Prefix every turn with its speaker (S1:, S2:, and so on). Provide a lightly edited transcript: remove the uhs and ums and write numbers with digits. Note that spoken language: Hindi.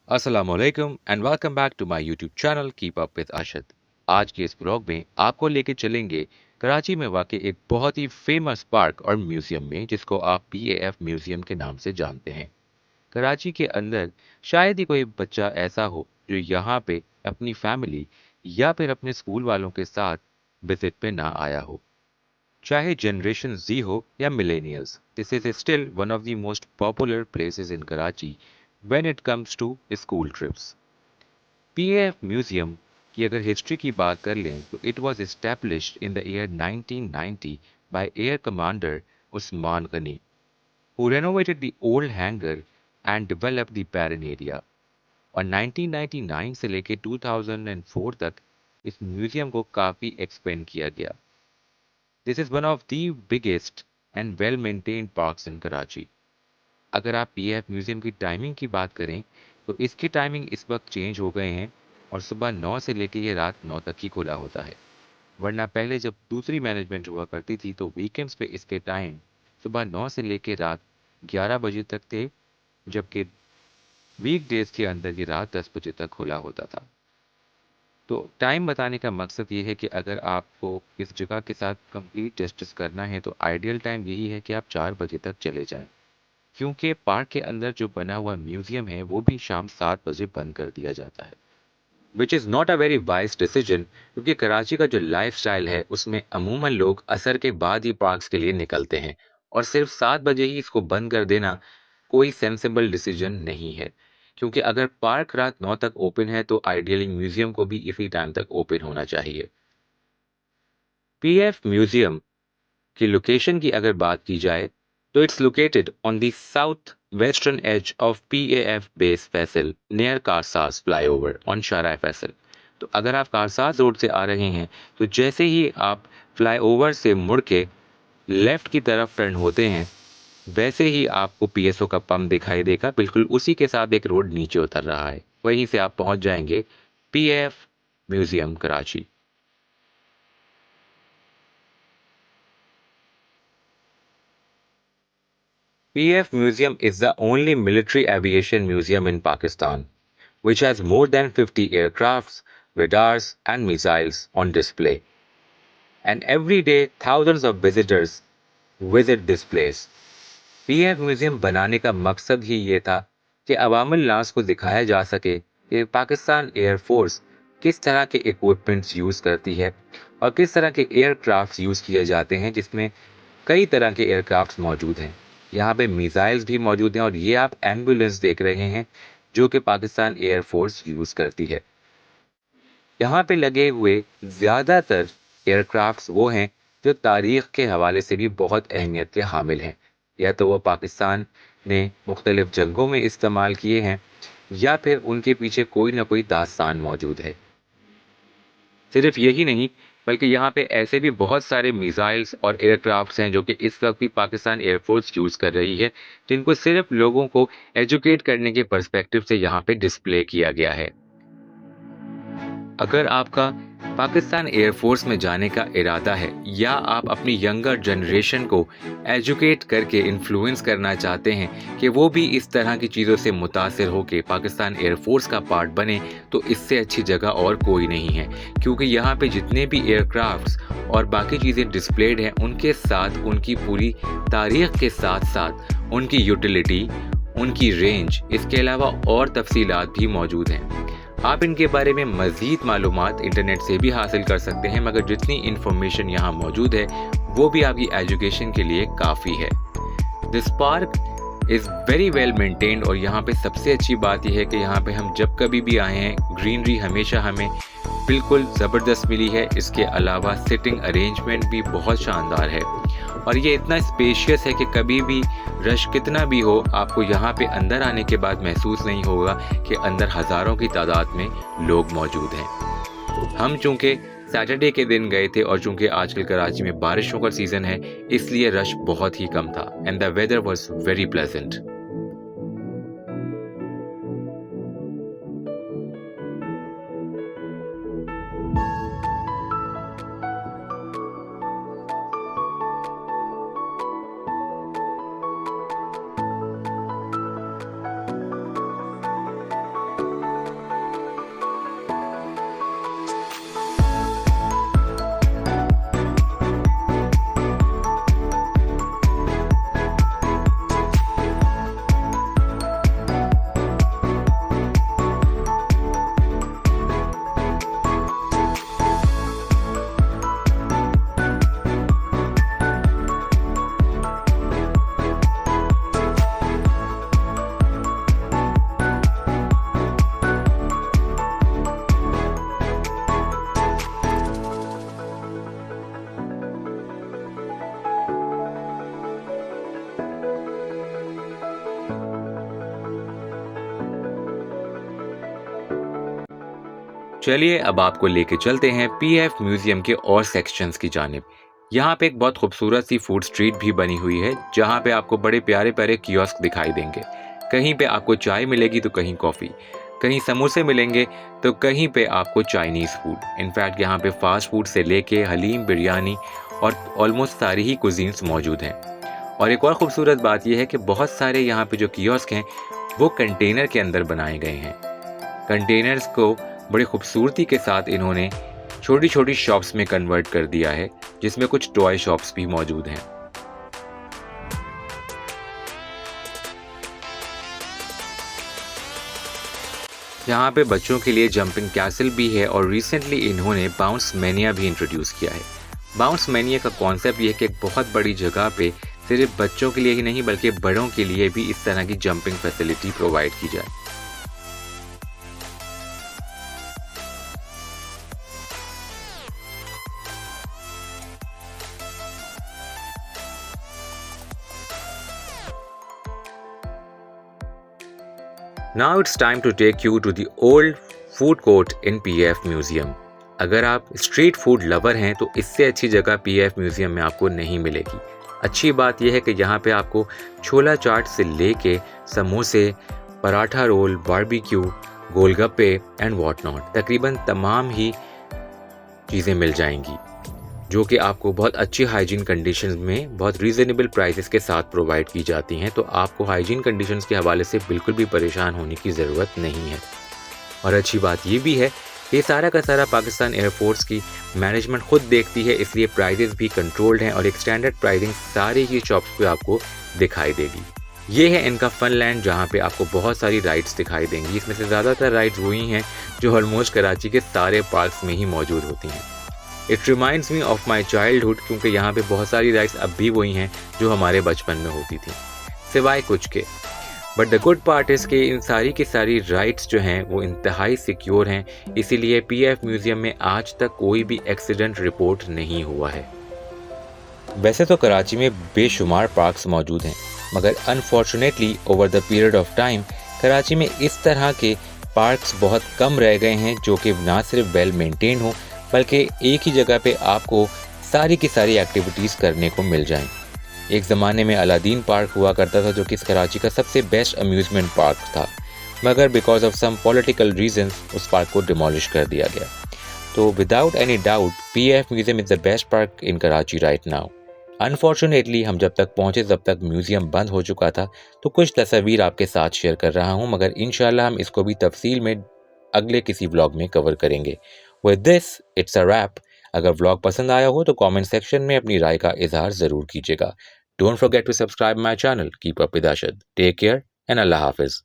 S1: Aslam and welcome back to my YouTube channel keep up with Ashad. आज के इस ब्लॉग में आपको लेके चलेंगे कराची में वाक़ एक बहुत ही फेमस पार्क और म्यूज़ियम में जिसको आप PAF म्यूज़ियम के नाम से जानते हैं। कराची के अंदर शायद ही कोई बच्चा ऐसा हो जो यहाँ पे अपनी फैमिली या फिर अपने स्कूल वालों के साथ विजिट पे ना आया हो। चाहे जनरेशन Z हो या millennials, this is still one of the most popular places in Karachi when it comes to school trips. PAF museum की अगर हिस्ट्री की बात कर लें तो it was established in the year 1990 by air commander Usman Ghani, who renovated the old hangar and developed the barren area। और 1999 से लेके 2004 तक इस म्यूजियम को काफी एक्सपेंड किया गया। This is one of the biggest and well maintained parks इन कराची। अगर आप PAF म्यूजियम की टाइमिंग की बात करें तो इसकी टाइमिंग इस वक्त चेंज हो गए हैं और सुबह 9 से लेके ये रात 9 तक ही खुला होता है। वरना पहले जब दूसरी मैनेजमेंट हुआ करती थी तो वीकेंड्स पे इसके टाइम सुबह 9 से लेके रात 11 बजे तक थे, जबकि वीकडेज के अंदर ये रात 10 बजे तक खुला होता था। तो टाइम बताने का मकसद ये है कि अगर आपको इस जगह के साथ कंप्लीट जस्टिस करना है तो आइडियल टाइम यही है कि आप 4 बजे तक चले जाएं, क्योंकि पार्क के अंदर जो बना हुआ म्यूजियम है वो भी शाम 7 बजे बंद कर दिया जाता है, which is not a very wise decision, क्योंकि कराची का जो लाइफस्टाइल है उसमें अमूमन लोग असर के बाद ही पार्क्स के लिए निकलते हैं और सिर्फ 7 बजे ही इसको बंद कर देना कोई सेंसिबल डिसीजन नहीं है। क्योंकि अगर पार्क रात 9 तक ओपन है तो आइडियली म्यूजियम को भी इसी टाइम तक ओपन होना चाहिए। PAF म्यूजियम की लोकेशन की अगर बात की जाए तो it's located on the south western edge of PAF base Faisal near Karsaz flyover on Shahra Faisal. तो अगर आप कारसाज रोड से आ रहे हैं तो जैसे ही आप फ्लाईओवर से मुड़ के लेफ्ट की तरफ टर्न होते हैं वैसे ही आपको PSO का पंप दिखाई देगा, बिल्कुल उसी के साथ एक रोड नीचे उतर रहा है, वहीं से आप पहुंच जाएंगे PAF museum Karachi. PAF Museum is the only military aviation museum in Pakistan, which has more than 50 aircrafts, radars, and missiles on display. And every day, thousands of visitors visit this place. PAF museum बनाने का मकसद ही ये था कि अवामुल नास को दिखाया जा सके कि पाकिस्तान एयरफोर्स किस तरह के इक्विपमेंट्स यूज़ करती है और किस तरह के एयरक्राफ्ट्स यूज़ किए जाते हैं, जिसमें कई तरह के एयरक्राफ्ट्स मौजूद हैं। यहाँ पे मिसाइल्स भी मौजूद हैं और ये आप एम्बुलेंस देख रहे हैं जो कि पाकिस्तान एयरफोर्स यूज़ करती है। यहाँ पे लगे हुए ज़्यादातर एयरक्राफ्ट्स वो हैं जो तारीख़ के हवाले से भी बहुत अहमियत के हामिल हैं। या तो वो पाकिस्तान ने मुख्तलिफ़ जंगों में इस्तेमाल किए हैं या फिर उनके पीछे कोई ना कोई दास्तान मौजूद है। सिर्फ यही नहीं, बल्कि यहाँ पे ऐसे भी बहुत सारे मिसाइल्स और एयरक्राफ्ट्स हैं जो कि इस वक्त भी पाकिस्तान एयरफोर्स यूज़ कर रही है, जिनको सिर्फ लोगों को एजुकेट करने के पर्सपेक्टिव से यहाँ पे डिस्प्ले किया गया है। अगर आपका पाकिस्तान एयरफोर्स में जाने का इरादा है या आप अपनी यंगर जनरेशन को एजुकेट करके इन्फ्लुएंस करना चाहते हैं कि वो भी इस तरह की चीज़ों से मुतासिर होकर पाकिस्तान एयरफोर्स का पार्ट बने, तो इससे अच्छी जगह और कोई नहीं है। क्योंकि यहाँ पे जितने भी एयरक्राफ्ट्स और बाकी चीज़ें डिस्प्लेड हैं उनके साथ उनकी पूरी तारीख के साथ साथ उनकी यूटिलिटी, उनकी रेंज, इसके अलावा और तफसीलात भी मौजूद हैं। आप इनके बारे में मज़ीद मालूमात इंटरनेट से भी हासिल कर सकते हैं, मगर जितनी इन्फॉर्मेशन यहाँ मौजूद है वो भी आपकी एजुकेशन के लिए काफ़ी है। This park is very well maintained और यहाँ पे सबसे अच्छी बात यह है कि यहाँ पे हम जब कभी भी आए हैं ग्रीनरी हमेशा हमें बिल्कुल ज़बरदस्त मिली है। इसके अलावा सिटिंग अरेंजमेंट भी बहुत शानदार है और ये इतना स्पेशियस है कि कभी भी रश कितना भी हो आपको यहाँ पे अंदर आने के बाद महसूस नहीं होगा कि अंदर हज़ारों की तादाद में लोग मौजूद हैं। हम चूँकि सैटरडे के दिन गए थे और चूँकि आजकल कराची में बारिशों का सीज़न है, इसलिए रश बहुत ही कम था and the weather was very pleasant. चलिए अब आपको लेके चलते हैं पीएफ म्यूजियम के और सेक्शंस की जानिब। यहाँ पे एक बहुत खूबसूरत सी फूड स्ट्रीट भी बनी हुई है जहाँ पे आपको बड़े प्यारे प्यारे कियोस्क दिखाई देंगे। कहीं पे आपको चाय मिलेगी तो कहीं कॉफ़ी, कहीं समोसे मिलेंगे तो कहीं पे आपको चाइनीज़ फूड। इनफैक्ट यहाँ पे फास्ट फूड से लेके हलीम, बिरयानी और ऑलमोस्ट सारी ही कुजीन्स मौजूद हैं। और एक और ख़ूबसूरत बात यह है कि बहुत सारे यहाँ पे जो कियोस्क हैं वो कंटेनर के अंदर बनाए गए हैं। कंटेनर्स को बड़ी खूबसूरती के साथ इन्होंने छोटी छोटी शॉप्स में कन्वर्ट कर दिया है, जिसमें कुछ टॉय शॉप्स भी मौजूद हैं। यहाँ पे बच्चों के लिए जंपिंग कैसल भी है और रिसेंटली इन्होंने बाउंस मैनिया भी इंट्रोड्यूस किया है। बाउंस मैनिया का कॉन्सेप्ट ये है कि एक बहुत बड़ी जगह पे सिर्फ बच्चों के लिए ही नहीं बल्कि बड़ों के लिए भी इस तरह की जंपिंग फैसिलिटी प्रोवाइड की जाए। Now it's time to take you to the old food court in PAF Museum. अगर आप स्ट्रीट फूड लवर हैं तो इससे अच्छी जगह PAF म्यूज़ियम में आपको नहीं मिलेगी। अच्छी बात यह है कि यहाँ पे आपको छोला चाट से लेके समोसे, पराठा रोल, बारबेक्यू, गोलगप्पे एंड वॉट नॉट तकरीबन तमाम ही चीज़ें मिल जाएंगी, जो कि आपको बहुत अच्छी हाइजीन कंडीशंस में बहुत रीज़नेबल प्राइसेस के साथ प्रोवाइड की जाती हैं। तो आपको हाइजीन कंडीशंस के हवाले से बिल्कुल भी परेशान होने की ज़रूरत नहीं है। और अच्छी बात ये भी है कि ये सारा का सारा पाकिस्तान एयरफोर्स की मैनेजमेंट खुद देखती है, इसलिए प्राइजेस भी कंट्रोल्ड हैं और एक स्टैंडर्ड प्राइसिंग सारी ही शॉप्स पे आपको दिखाई देगी। ये है इनका फन लैंड जहाँ पे आपको बहुत सारी राइड्स दिखाई देंगी। इसमें से ज़्यादातर राइड्स वही हैं जो ऑलमोस्ट कराची के सारे पार्क्स में ही मौजूद होती हैं। It reminds me of my childhood, क्योंकि यहाँ पे बहुत सारी राइड्स अब भी वही हैं जो हमारे बचपन में होती थी, सिवाय कुछ के। But the good part is कि इन सारी की सारी राइड्स जो हैं वो इंतहाई सिक्योर हैं, इसीलिए पीएफ म्यूज़ियम में आज तक कोई भी एक्सीडेंट रिपोर्ट नहीं हुआ है। वैसे तो कराची में बेशुमार पार्क्स मौजूद हैं, मगर unfortunately over the period of time Karachi में इस तरह के पार्क्स बहुत कम रह गए हैं जो कि ना सिर्फ वेल मेंटेन हो बल्कि एक ही जगह पे आपको सारी की सारी एक्टिविटीज़ करने को मिल जाएं। एक ज़माने में अलादीन पार्क हुआ करता था जो कि कराची का सबसे बेस्ट अम्यूज़मेंट पार्क था, मगर because of some political reasons उस पार्क को डिमोलिश कर दिया गया। तो without any doubt PF museum is the best park in Karachi right now. Unfortunately हम जब तक पहुँचे तब तक म्यूज़ियम बंद हो चुका था, तो कुछ तस्वीर आपके साथ शेयर कर रहा हूँ, मगर इंशाल्लाह हम इसको भी तफसील में अगले किसी व्लॉग में कवर करेंगे। With this, it's a wrap. अगर व्लॉग पसंद आया हो तो कमेंट सेक्शन में अपनी राय का इजहार ज़रूर कीजिएगा। Don't forget to subscribe my channel. Keep up with Ashhad. Take care and Allah Hafiz.